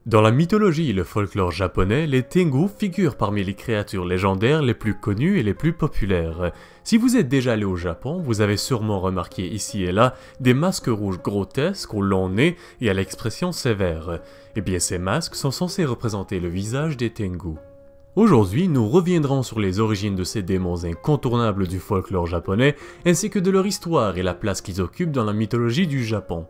Dans la mythologie et le folklore japonais, les Tengu figurent parmi les créatures légendaires les plus connues et les plus populaires. Si vous êtes déjà allé au Japon, vous avez sûrement remarqué ici et là des masques rouges grotesques au long nez et à l'expression sévère. Eh bien ces masques sont censés représenter le visage des Tengu. Aujourd'hui, nous reviendrons sur les origines de ces démons incontournables du folklore japonais, ainsi que de leur histoire et la place qu'ils occupent dans la mythologie du Japon.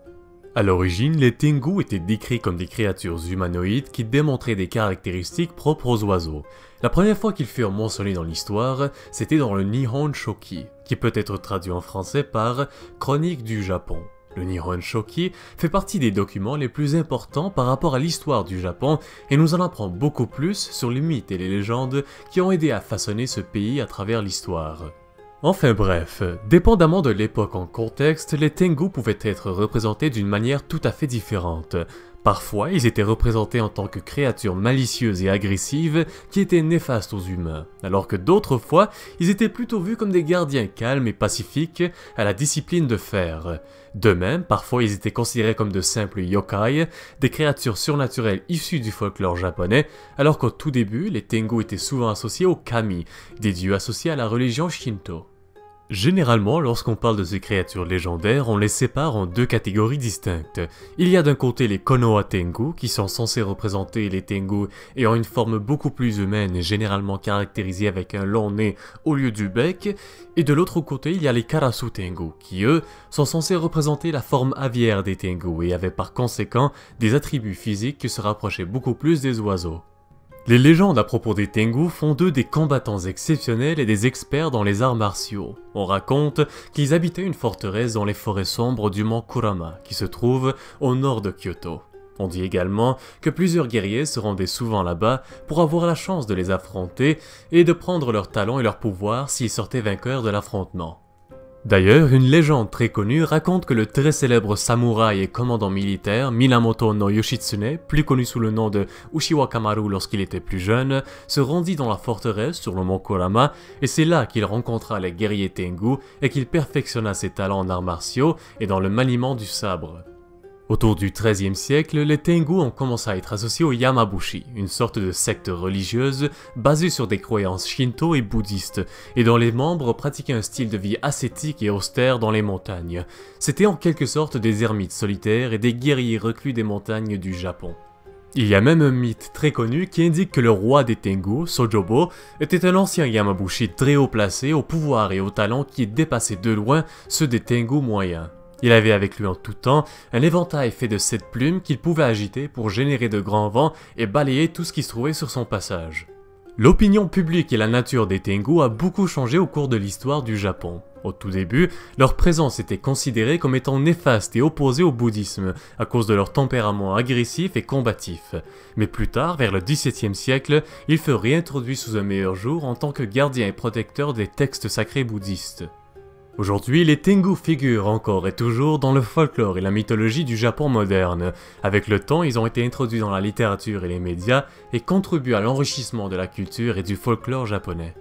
À l'origine, les Tengu étaient décrits comme des créatures humanoïdes qui démontraient des caractéristiques propres aux oiseaux. La première fois qu'ils furent mentionnés dans l'histoire, c'était dans le Nihon Shoki, qui peut être traduit en français par « Chronique du Japon ». Le Nihon Shoki fait partie des documents les plus importants par rapport à l'histoire du Japon et nous en apprend beaucoup plus sur les mythes et les légendes qui ont aidé à façonner ce pays à travers l'histoire. Enfin bref, dépendamment de l'époque en contexte, les Tengu pouvaient être représentés d'une manière tout à fait différente. Parfois, ils étaient représentés en tant que créatures malicieuses et agressives qui étaient néfastes aux humains, alors que d'autres fois, ils étaient plutôt vus comme des gardiens calmes et pacifiques à la discipline de fer. De même, parfois ils étaient considérés comme de simples yokai, des créatures surnaturelles issues du folklore japonais, alors qu'au tout début, les Tengu étaient souvent associés aux kami, des dieux associés à la religion Shinto. Généralement, lorsqu'on parle de ces créatures légendaires, on les sépare en deux catégories distinctes. Il y a d'un côté les Konoha Tengu, qui sont censés représenter les Tengu ayant une forme beaucoup plus humaine et généralement caractérisée avec un long nez au lieu du bec, et de l'autre côté il y a les Karasu Tengu, qui eux, sont censés représenter la forme aviaire des Tengu et avaient par conséquent des attributs physiques qui se rapprochaient beaucoup plus des oiseaux. Les légendes à propos des Tengu font d'eux des combattants exceptionnels et des experts dans les arts martiaux. On raconte qu'ils habitaient une forteresse dans les forêts sombres du mont Kurama, qui se trouve au nord de Kyoto. On dit également que plusieurs guerriers se rendaient souvent là-bas pour avoir la chance de les affronter et de prendre leurs talents et leurs pouvoirs s'ils sortaient vainqueurs de l'affrontement. D'ailleurs, une légende très connue raconte que le très célèbre samouraï et commandant militaire Minamoto no Yoshitsune, plus connu sous le nom de Uchiwa Kamaru lorsqu'il était plus jeune, se rendit dans la forteresse sur le mont Kurama et c'est là qu'il rencontra les guerriers Tengu et qu'il perfectionna ses talents en arts martiaux et dans le maniement du sabre. Autour du XIIIe siècle, les Tengu ont commencé à être associés aux Yamabushi, une sorte de secte religieuse basée sur des croyances shinto et bouddhistes, et dont les membres pratiquaient un style de vie ascétique et austère dans les montagnes. C'était en quelque sorte des ermites solitaires et des guerriers reclus des montagnes du Japon. Il y a même un mythe très connu qui indique que le roi des Tengu, Sojobo, était un ancien Yamabushi très haut placé, au pouvoir et au talent qui dépassaient de loin ceux des Tengu moyens. Il avait avec lui en tout temps un éventail fait de 7 plumes qu'il pouvait agiter pour générer de grands vents et balayer tout ce qui se trouvait sur son passage. L'opinion publique et la nature des Tengu a beaucoup changé au cours de l'histoire du Japon. Au tout début, leur présence était considérée comme étant néfaste et opposée au bouddhisme, à cause de leur tempérament agressif et combatif. Mais plus tard, vers le XVIIe siècle, ils furent réintroduits sous un meilleur jour en tant que gardiens et protecteurs des textes sacrés bouddhistes. Aujourd'hui, les Tengu figurent encore et toujours dans le folklore et la mythologie du Japon moderne. Avec le temps, ils ont été introduits dans la littérature et les médias et contribuent à l'enrichissement de la culture et du folklore japonais.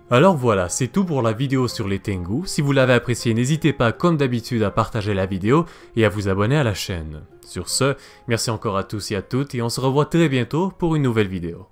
Alors voilà, c'est tout pour la vidéo sur les Tengu. Si vous l'avez apprécié, n'hésitez pas comme d'habitude à partager la vidéo et à vous abonner à la chaîne. Sur ce, merci encore à tous et à toutes et on se revoit très bientôt pour une nouvelle vidéo.